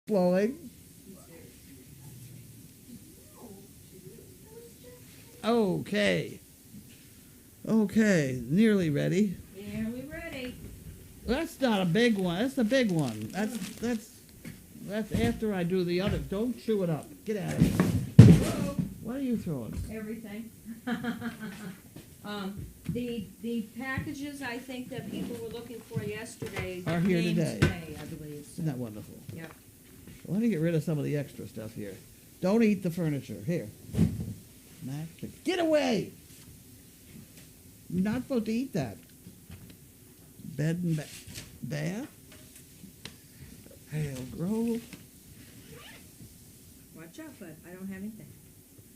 blowing. Okay. Okay, nearly ready. Nearly ready. That's not a big one. That's a big one. That's after I do the other. Don't chew it up. Get out of here. Whoa. What are you throwing? Everything. The packages I think that people were looking for yesterday Are here came today. I believe. So. Isn't that wonderful? Yep. Well, let me get rid of some of the extra stuff here. Don't eat the furniture. Here. Mac, get away! You're not supposed to eat that. Bed and bath. Hale Grove. Watch out, bud. I don't have anything.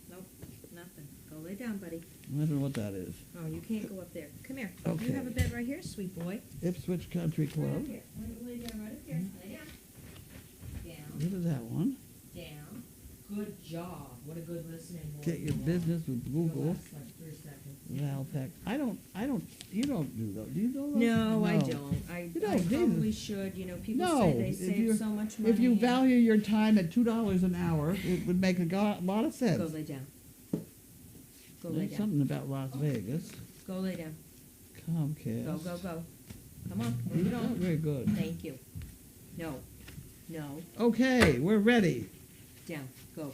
Nope, nothing. Go lay down, buddy. I don't know what that is. Oh, you can't go up there. Come here. Okay. You have a bed right here, sweet boy. Ipswich Country Right Club. up here. Lay down right up here. Lay down. Down. Rid of that one. Down. Good job. What a good listening. Get your boy. business with Google. Last, like 3 seconds. Valtech. You don't do those. Do you do those? No, I don't. I You don't, I do you? probably should. You know, people No, say they if save you're- so much money. If you and- value your time at $2 an hour, it would make a lot of sense. Go lay down. Go lay There's down. something about Las Vegas. Go lay down. Comcast. Go, go, go. Come on, You're move it not on. very good. Thank you. No. No. Okay, we're ready. Down. Go.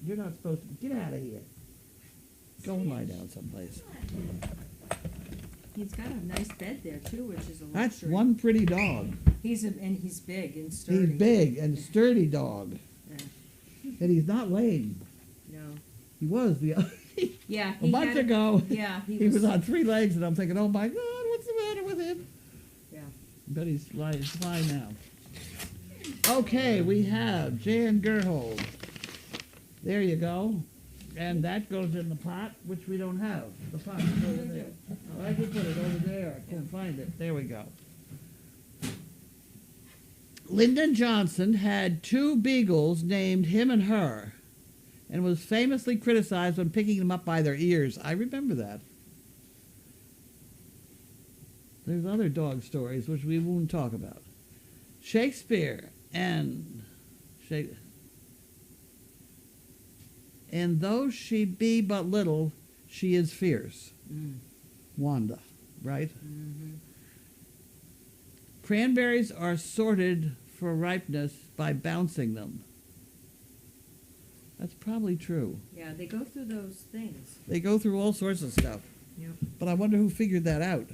You're not supposed to. Get out of here. Go lie down someplace. He's got a nice bed there too, which is a luxury. That's one pretty dog. And he's big and sturdy. He's big and sturdy dog. Yeah. And he's not lame. No. He was the Yeah. a month ago. Yeah. He was on 3 legs, and I'm thinking, oh my God, what's the matter with him? Yeah. But he's fine now. Okay, we have Jan Gerhold. There you go. And that goes in the pot, which we don't have. The pot is over there. Oh, I did put it over there. I couldn't find it. There we go. Lyndon Johnson had 2 beagles named him and her, and was famously criticized when picking them up by their ears. I remember that. There's other dog stories which we won't talk about. Shakespeare and though she be but little, she is fierce. Wanda, right? Mm-hmm. Cranberries are sorted for ripeness by bouncing them. That's probably true. Yeah, they go through those things. They go through all sorts of stuff. Yep. But I wonder who figured that out.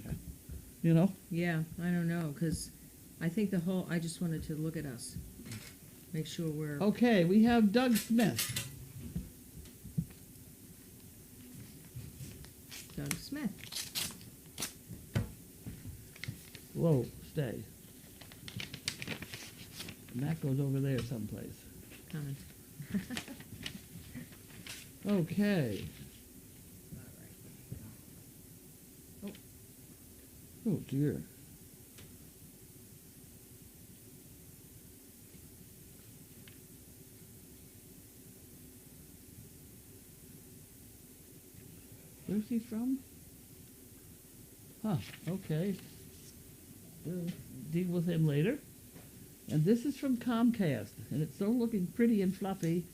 You know? Yeah, I don't know, because I think I just wanted to look at us. Make sure we're... Okay, we have Doug Smith. Doug Smith. Whoa, stay. And that goes over there someplace. Coming. Okay. Oh dear. Where's he from? Huh, okay. We'll deal with him later. And this is from Comcast, and it's so looking pretty and fluffy,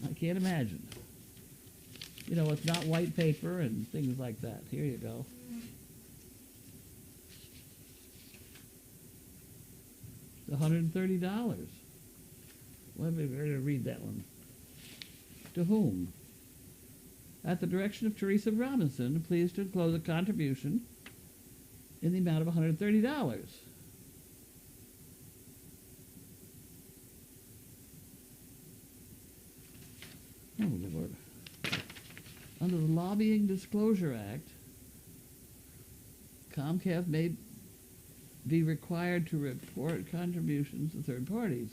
I can't imagine. You know, it's not white paper and things like that. Here you go. It's $130. Let me read that one. To whom? At the direction of Teresa Robinson, pleased to enclose a contribution in the amount of $130. Oh, Lord. Under the Lobbying Disclosure Act, Comcast may be required to report contributions to third parties.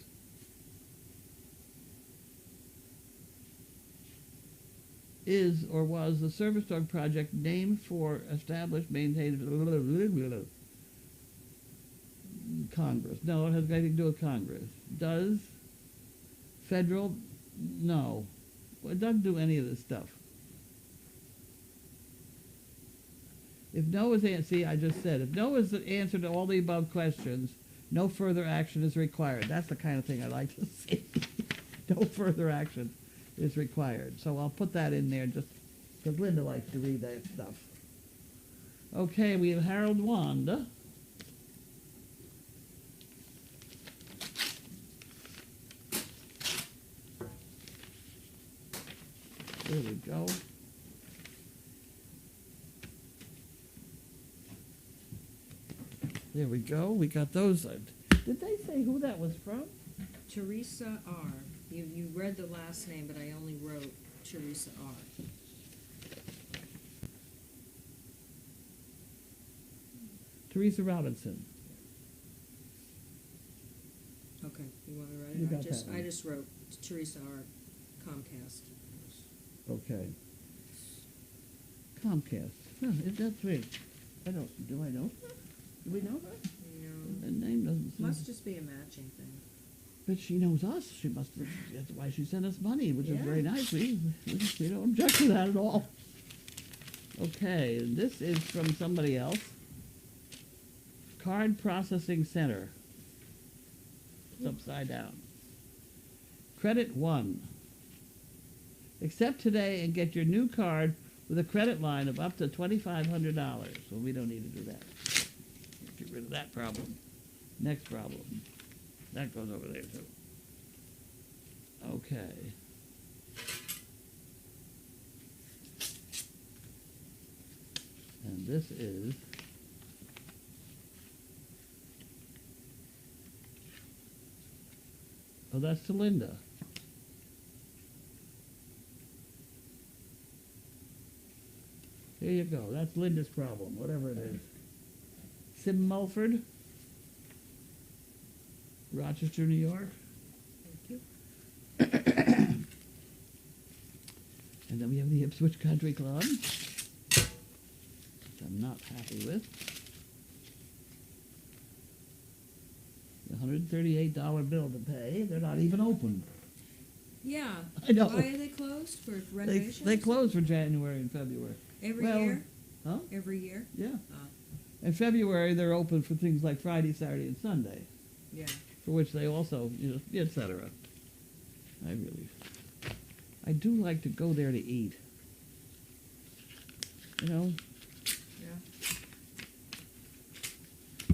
Is or was the service dog project named for established, maintained Congress? No, it has nothing to do with Congress. Does federal? No. It doesn't do any of this stuff. If no is the answer, see, I just said, if no is the answer to all the above questions, No further action is required. That's the kind of thing I like to see. No further action is required. So I'll put that in there just because Linda likes to read that stuff. Okay, we have Harold Wanda. There we go. There we go. We got those. Did they say who that was from? Teresa R. You read the last name, but I only wrote Teresa R. Teresa Robinson. Okay, you want to write You it? got that one. I just wrote Teresa R. Comcast. Okay. Comcast. Huh, that's weird. Do I know her? Do we know her? No. The name doesn't seem... Must just be a matching thing. But she knows us. She must. That's why she sent us money, which is Yeah. very nice. We don't object to that at all. Okay, this is from somebody else. Card Processing Center. It's upside down. Credit 1. Accept today and get your new card with a credit line of up to $2,500. Well, we don't need to do that. Get rid of that problem. Next problem. That goes over there, too. Okay. And this is... Oh, that's to Linda. Here you go. That's Linda's problem, whatever it is. Sim Mulford, Rochester, New York. Thank you. And then we have the Ipswich Country Club, which I'm not happy with. The $138 bill to pay. They're not even open. Yeah. I know. Why are they closed? For renovations? They close for January and February. Every Well, year? Huh? Every year? Yeah. Oh, In February, they're open for things like Friday, Saturday, and Sunday, yeah. for which they also, et cetera. I do like to go there to eat. Yeah.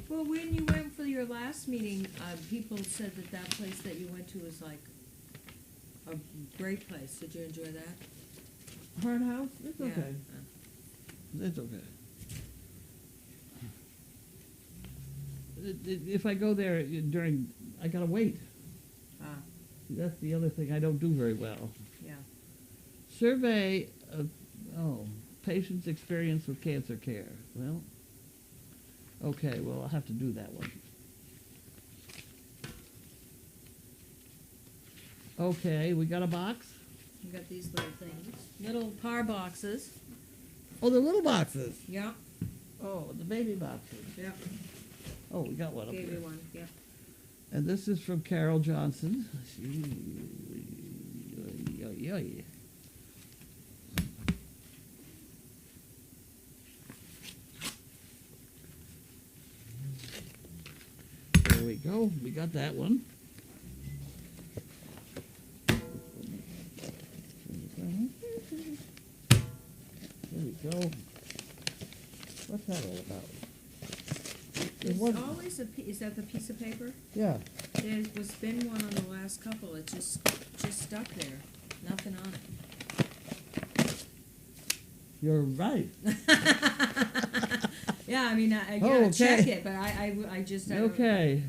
Well, when you went for your last meeting, people said that place that you went to was like a great place. Did you enjoy that? Hard House? It's Yeah. okay. It's okay. If I go there I gotta wait. That's the other thing I don't do very well. Yeah. Survey of, patients' experience with cancer care. Well, okay, well, I'll have to do that one. Okay, we got a box? You got these little things. Little par boxes. Oh, the little boxes. Yeah. Oh, the baby boxes. Yeah. Oh, we got one up Gave there. you one. Yeah. And this is from Carol Johnson. There we go. We got that one. There we go. What's that all about? There's What- always is that the piece of paper? Yeah. There was been one on the last couple. It just stuck there. Nothing on it. You're right. Yeah, I mean, I Oh, gotta okay. check it, but I just I don't- Okay.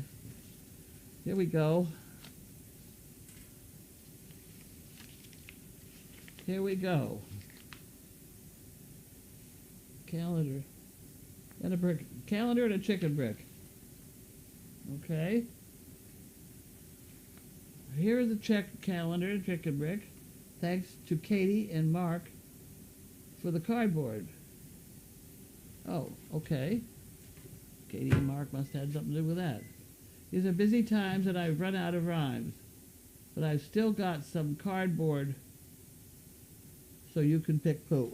Here we go. Here we go. Calendar. And a brick. Calendar and a chicken brick. Okay. Here's a calendar and chicken brick. Thanks to Katie and Mark for the cardboard. Oh, okay. Katie and Mark must have had something to do with that. These are busy times and I've run out of rhymes. But I've still got some cardboard so you can pick poo.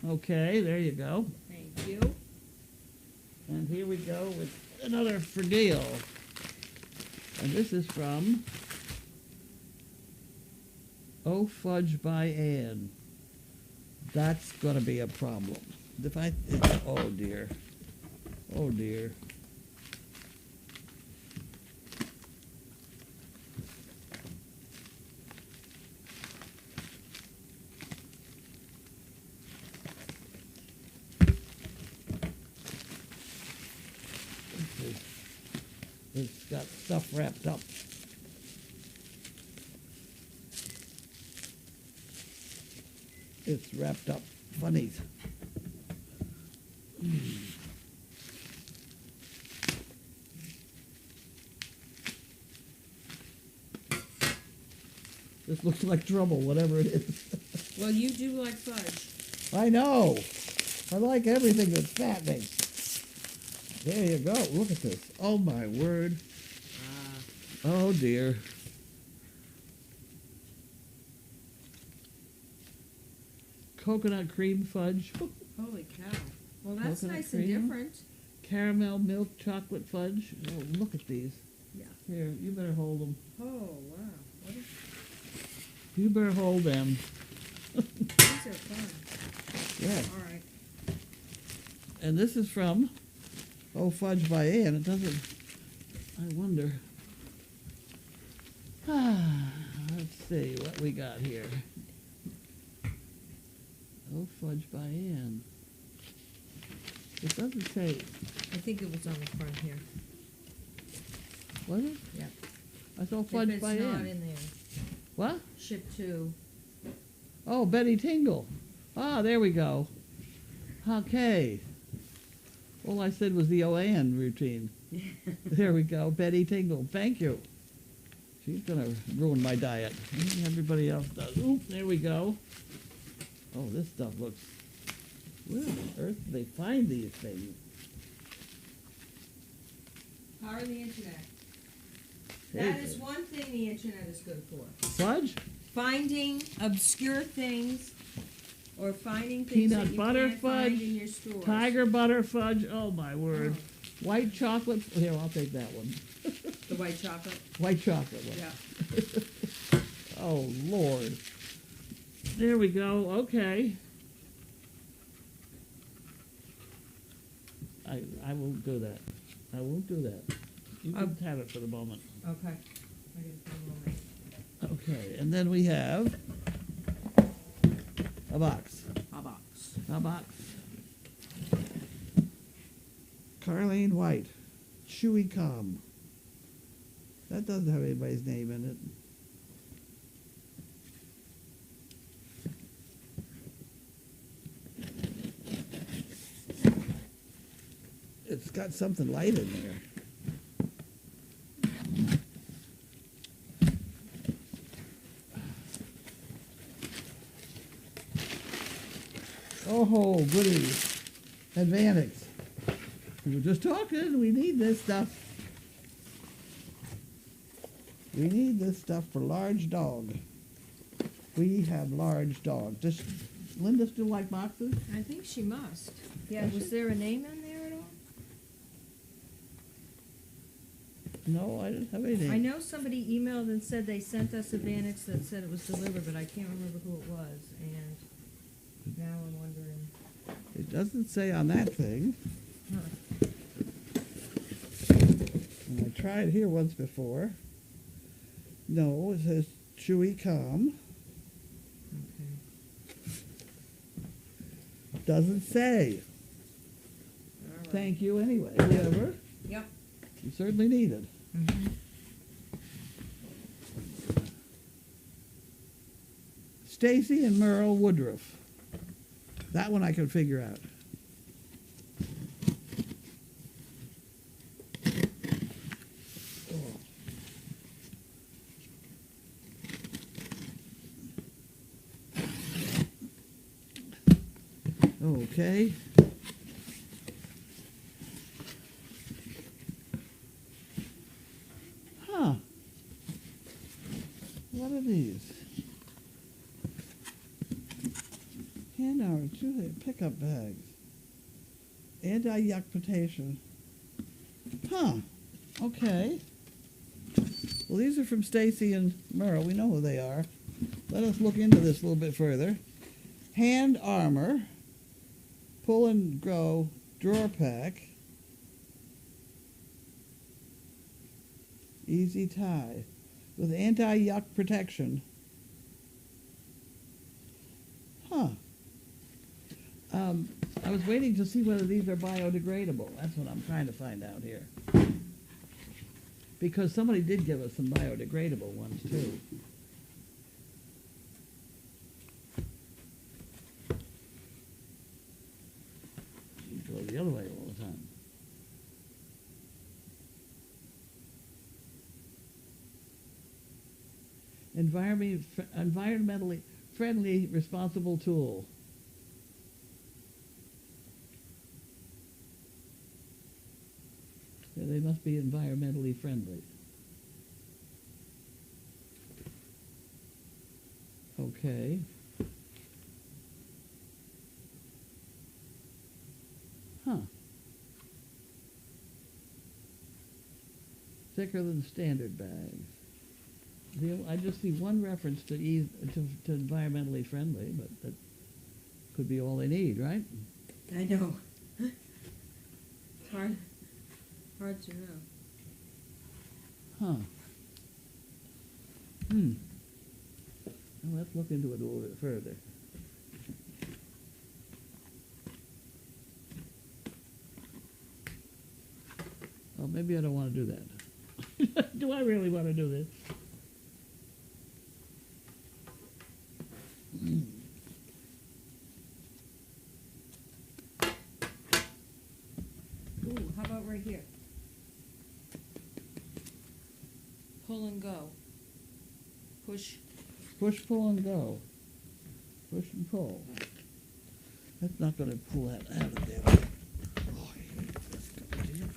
Okay, there you go. Thank you. And here we go with another for Gail. And this is from Oh Fudge by Ann. That's gonna be a problem. Oh dear. Oh dear. It's got stuff wrapped up. It's wrapped up funnies. This looks like trouble, whatever it is. Well, you do like fudge. I know. I like everything that's fattening. There you go. Look at this. Oh, my word. Oh, dear. Coconut cream fudge. Holy cow. Well, that's Coconut nice cream. and different. Caramel milk chocolate fudge. Oh, look at these. Yeah. Here, you better hold them. Oh, wow. What is, You better hold them. these are fun. Yeah. All right. And this is from Oh Fudge by Ann. It doesn't... I wonder... Let's see what we got here. Oh Fudge by Ann. It doesn't say... I think it was on the front here. Was it? Yeah. I saw If Fudge it's by not Ann. in there, What? ship to. Oh, Betty Tingle. Ah, there we go. Okay. All I said was the O-Ann routine. There we go. Betty Tingle. Thank you. She's going to ruin my diet. Everybody else does. Oop, there we go. Oh, this stuff looks... Where on earth do they find these things? Power of the internet. Hey, That is one thing the internet is good for. Fudge? Finding obscure things or finding things Peanut that you butter can't fudge, find in your stores. Tiger butter fudge. Oh, my word. Oh. White chocolate. Here, I'll take that one. The white chocolate? White chocolate one. Yeah. Oh, Lord. There we go. Okay. I won't do that. I won't do that. You can have it for the moment. Okay. I didn't put it on Okay, and then we have a box. my box. A box. Carlene White, Chewy Calm. That doesn't have anybody's name in it. It's got something light in there. Oh, goody. Advantix. We were just talking. We need this stuff. We need this stuff for large dog. We have large dog. Does Linda still like boxes? I think she must. Yeah, Does was she? there a name in there at all? No, I didn't have anything. I know somebody emailed and said they sent us a Vanix that said it was delivered, but I can't remember who it was, and now I'm wondering. It doesn't say on that thing. Huh. And I tried here once before. No, it says Chewy Calm. Okay. Doesn't say. All right. Thank you anyway. Whatever. Yep. You certainly need it. Mm-hmm. Stacy and Merle Woodruff. That one I can figure out. Okay. Huh. What are these? Hand hour, pickup bags. Anti-yuck potation. Huh. Huh, okay. Well, these are from Stacy and Merle. We know who they are. Let us look into this a little bit further. Hand armor, pull and go drawer pack, easy tie, with anti-yuck protection. Huh. I was waiting to see whether these are biodegradable. That's what I'm trying to find out here. Because somebody did give us some biodegradable ones, too. You go the other way all the time. Environmentally friendly, responsible tool. Yeah, they must be environmentally friendly. Okay. Huh. Thicker than standard bags. I just see one reference to environmentally friendly, but that could be all they need, right? I know. Hard to know. Huh. Well, let's look into it a little bit further. Well, maybe I don't want to do that. Do I really want to do this? Ooh, how about right here? Pull and go. Push. Push, pull, and go. Push and pull. That's not going to pull that out of there. Oh, I hate this goddamn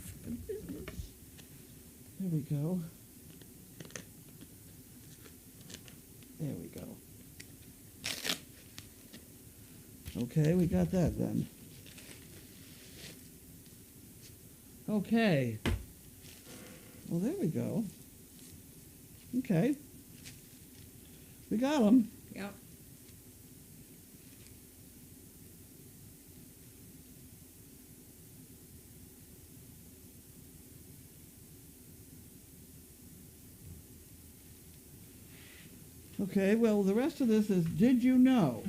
business. There we go. There we go. Okay, we got that then. Okay. Well, there we go. Okay. We got them. Yep. Okay, well, the rest of this is, did you know,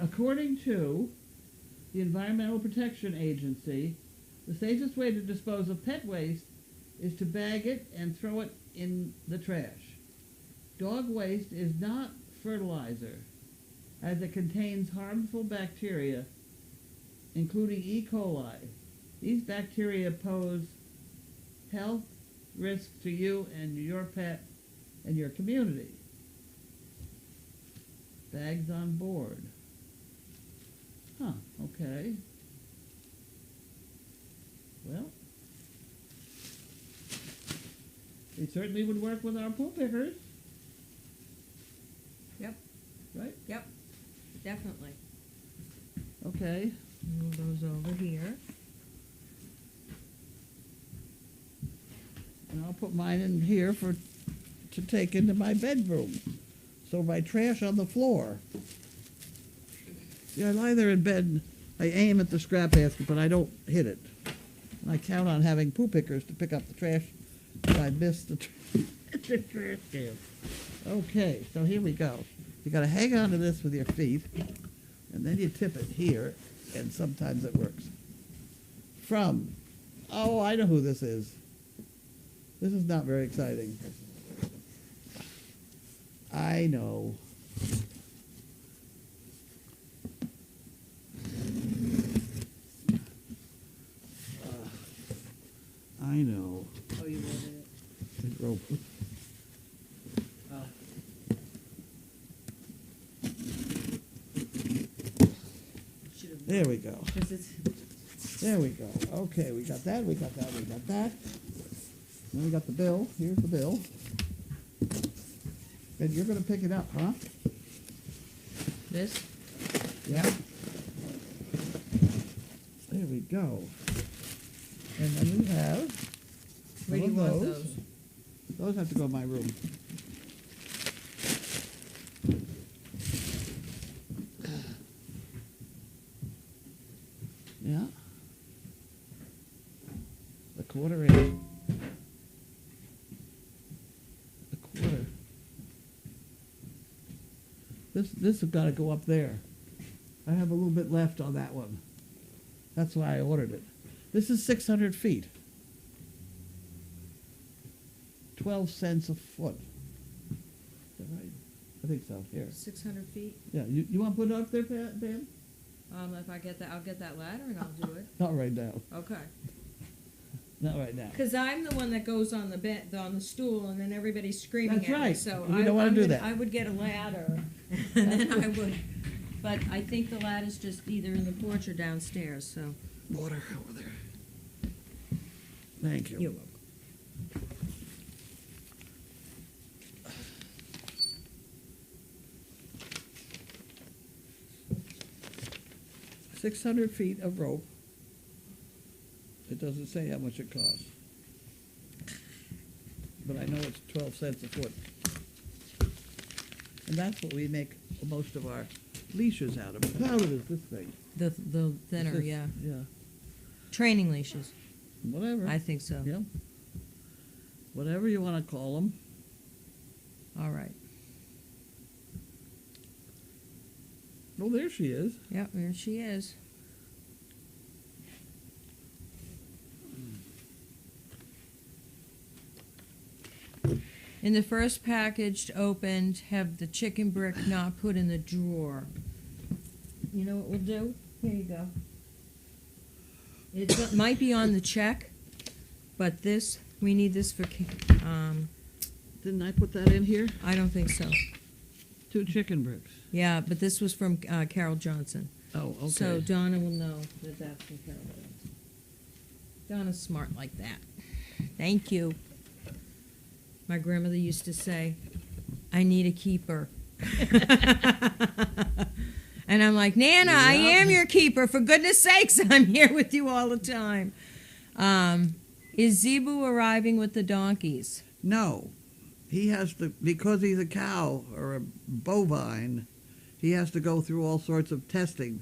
according to the Environmental Protection Agency, the safest way to dispose of pet waste is to bag it and throw it in the trash. Dog waste is not fertilizer, as it contains harmful bacteria, including E. coli. These bacteria pose health risks to you and your pet and your community. Bags on board. Huh, okay. Well, they certainly would work with our pool pickers. Yep. Right? Yep. Definitely. Okay. Move those over here. And I'll put mine in here to take into my bedroom. So my trash on the floor. Yeah, I lie there in bed and I aim at the scrap basket, but I don't hit it. And I count on having poo pickers to pick up the trash if I miss the trash can. Okay, so here we go. You got to hang on to this with your feet, and then you tip it here, and sometimes it works. From, oh, I know who this is. This is not very exciting. I know. I know. Oh, you wanted it? The rope. Oh. There we go. 'Cause it's There we go. Okay, we got that, we got that, we got that. Then we got the bill. Here's the bill. And you're going to pick it up, huh? this. Yeah. There we go. And then we have Where do you want those? Those have to go in my room. Yeah. The 1/4 inch. The 1/4. This has got to go up there. I have a little bit left on that one. That's why I ordered it. This is 600 feet. 12 cents a foot. Is that right? I think so. Here. 600 feet? Yeah. You want to put it up there, Pam? If I get that, I'll get that ladder and I'll do it. Not right now. Okay. Not right now. Because I'm the one that goes on the stool, and then everybody's screaming That's at me. right. So We don't want to do that. I would get a ladder, and then I would. But I think the ladder's just either in the porch or downstairs. So. Water over there. Thank you. You're welcome. 600 feet of rope. It doesn't say how much it costs. But I know it's 12 cents a foot. And that's what we make most of our leashes out of. How old is this thing? The thinner, This- yeah. Yeah. Training leashes. Whatever. I think so. Yeah. Whatever you want to call them. All right. Oh, there she is. Yep, there she is. In the first package opened, have the chicken brick not put in the drawer. You know what we'll do? Here you go. It might be on the check, but this, we need this for, Didn't I put that in here? I don't think so. 2 chicken bricks. Yeah, but this was from Carol Johnson. Oh, okay. So Donna will know that that's from Carol Johnson. Donna's smart like that. Thank you. My grandmother used to say, I need a keeper. And I'm like, Nana, I am your keeper. For goodness sakes, I'm here with you all the time. Is Zebu arriving with the donkeys? No. He has to, because he's a cow or a bovine, he has to go through all sorts of testing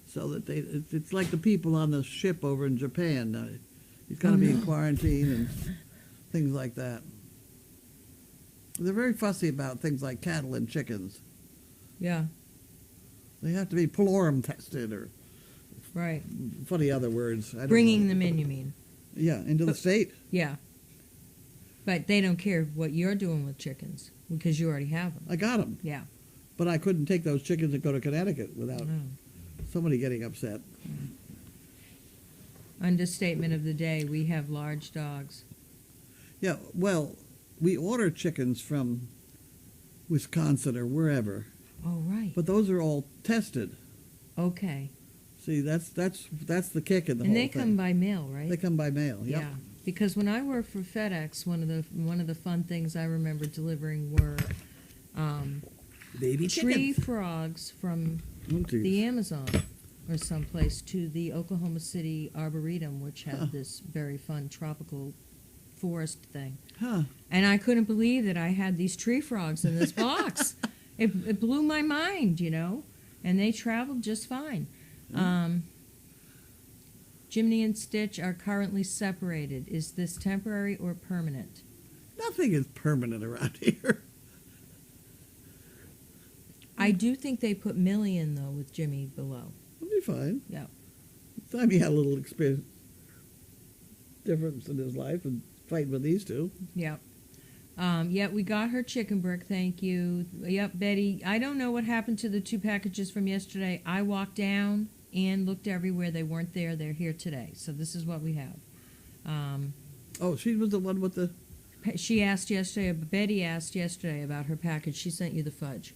so that it's like the people on the ship over in Japan. He's got to be in quarantine and things like that. They're very fussy about things like cattle and chickens. Yeah, They have to be palorum tested or right. funny other words. I don't Bringing know. them in, you mean? Yeah, into the state. Yeah. But they don't care what you're doing with chickens because you already have them. I got them. Yeah. But I couldn't take those chickens and go to Connecticut without Oh. somebody getting upset. Understatement of the day, we have large dogs. Yeah, well, we order chickens from Wisconsin or wherever, Oh, right. but those are all tested. Okay. See, that's the kick in the And whole they thing. come by mail, right? They come by mail. Yep. Yeah. Because when I worked for FedEx, one of the fun things I remember delivering were Baby tree chickens. frogs from Oh, geez. the Amazon or someplace to the Oklahoma City Arboretum, which had Huh. this very fun tropical forest thing. Huh. And I couldn't believe that I had these tree frogs in this box. It blew my mind, you know. And they traveled just fine. Jimmy and Stitch are currently separated. Is this temporary or permanent? Nothing is permanent around here. I do think they put Millie in, though, with Jimmy below. It'll be fine. Yeah. Time he had a little experience difference in his life and fighting with these two. Yep. Yep, we got her chicken brick, thank you. Yep, Betty, I don't know what happened to the 2 packages from yesterday. I walked down and looked everywhere. They weren't there. They're here today. So this is what we have. Oh, she was the one with the She asked yesterday, Betty asked yesterday about her package. She sent you the fudge.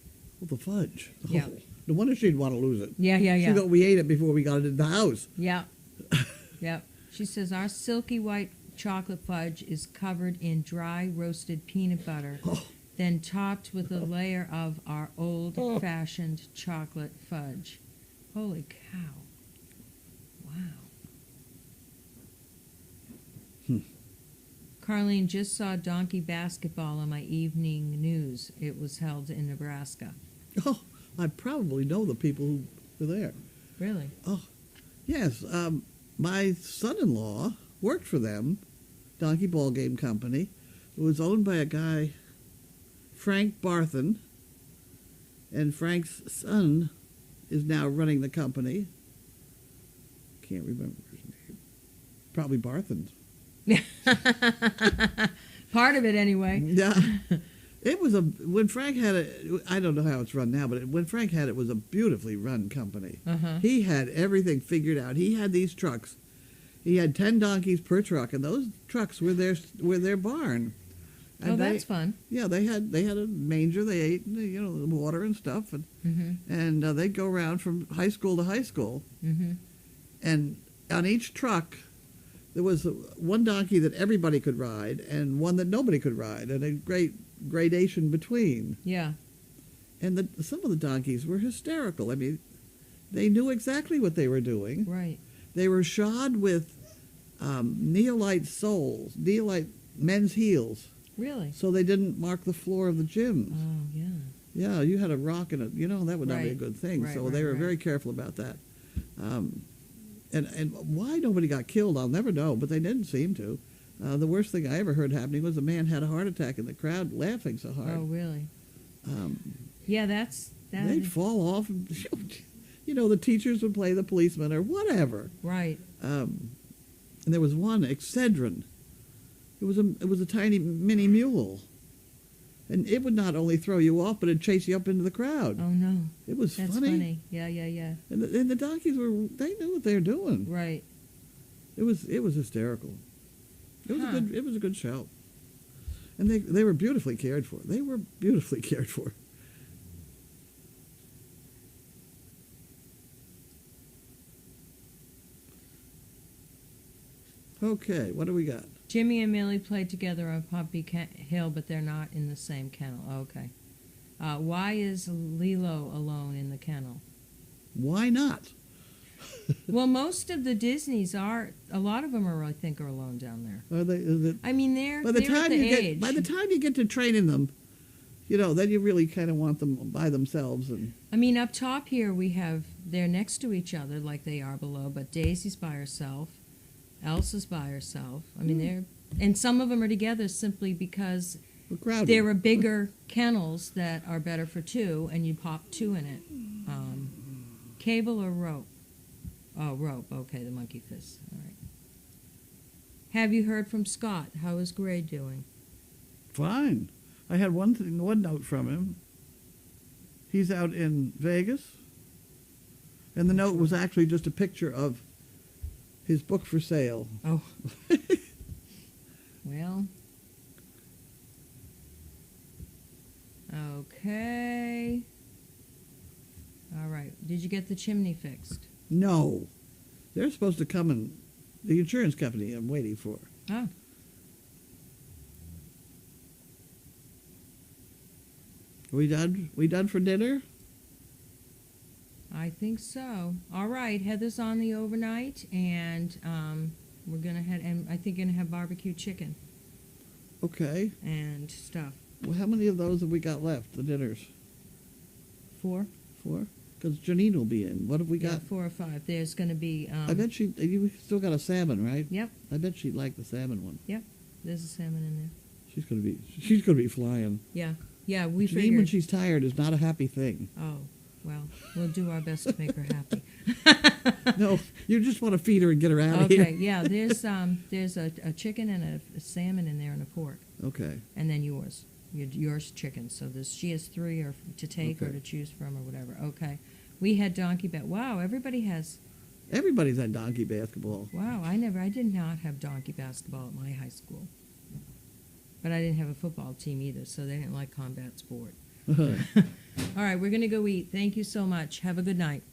fudge. Yeah. Oh, no wonder she'd want to lose it. Yeah. She thought we ate it before we got it in the house. Yeah. Yep. She says our silky white chocolate fudge is covered in dry roasted peanut butter, then topped with a layer of our old-fashioned chocolate fudge. Holy cow. Wow. Carlene just saw donkey basketball on my evening news. It was held in Nebraska. Oh, I probably know the people who were there. Really? Oh, yes. My son-in-law worked for them, Donkey Ball Game Company. It was owned by a guy, Frank Barthen, and Frank's son is now running the company. Can't remember his name. Probably Barthen. Part of it, anyway. Yeah. It was when Frank had it, I don't know how it's run now, but when Frank had it, it was a beautifully run company. Uh-huh. He had everything figured out. He had these trucks. He had 10 donkeys per truck, and those trucks were their barn. And that's fun. Yeah, they had a manger. They ate, the water and stuff, and they'd go around from high school to high school. Mm-hmm. And on each truck, there was one donkey that everybody could ride and one that nobody could ride, and a great gradation between. Yeah. And some of the donkeys were hysterical. I mean, they knew exactly what they were doing. Right. They were shod with neolite soles, neolite men's heels, Really? so they didn't mark the floor of the gyms. Oh, yeah. Yeah, you had a rock in it. That would not be a Right. good thing. Right, So right, they were right. very careful about that. And why nobody got killed, I'll never know, but they didn't seem to. The worst thing I ever heard happening was a man had a heart attack in the crowd laughing so hard. Oh, really? Yeah, that. They'd fall off. And, the teachers would play the policeman or whatever. Right. And there was one, Excedrin. It was a tiny mini mule. And it would not only throw you off, but it'd chase you up into the crowd. Oh, no. It was That's funny. Yeah. And the donkeys they knew what they were doing. Right. It was hysterical. It was Huh. a good show. And they were beautifully cared for. They were beautifully cared for. Okay, what do we got? Jimmy and Millie played together on Poppy Hill, but they're not in the same kennel. Okay. Why is Lilo alone in the kennel? Why not? Well, most of the Disneys are. A lot of them are, I think, are alone down there. Are they? Is it, I mean, they're by the at time the you age. by the time you get to training them, then you really kind of want them by themselves. And I mean, up top here they're next to each other like they are below, but Daisy's by herself, Elsa's by herself. I mean, and some of them are together simply because we're crowded. there are bigger kennels that are better for two, and you pop two in it. Cable or rope? Oh, rope. Okay, the monkey fist. All right. Have you heard from Scott? How is Gray doing? Fine. I had one note from him. He's out in Vegas, and the note was actually just a picture of his book for sale. Oh. Well. Okay. All right. Did you get the chimney fixed? No. They're supposed to come and the insurance company I'm waiting for. Oh. We done? We done for dinner? I think so. All right. Heather's on the overnight, and we're gonna I think gonna have barbecue chicken Okay. and stuff. Well, how many of those have we got left, the dinners? 4? 4? Because Janine will be in. What have we Yeah, got? 4 or 5. There's gonna be. I bet you still got a salmon, right? Yep. I bet she'd like the salmon one. There's a salmon in there. She's gonna be flying. Yeah. Yeah. We Janine, when figured. she's tired, is not a happy thing. Oh. Well, we'll do our best to make her happy. No, you just want to feed her and get her out of here. Okay, yeah, there's a chicken and a salmon in there and a pork, Okay. and then yours chicken. So she has 3 or to take or Okay. to choose from or whatever. Okay, we had donkey bat. Wow, everybody's at donkey basketball. wow. I did not have donkey basketball at my high school, but I didn't have a football team either, so they didn't like combat sport. All right, we're gonna go eat. Thank you so much. Have a good night.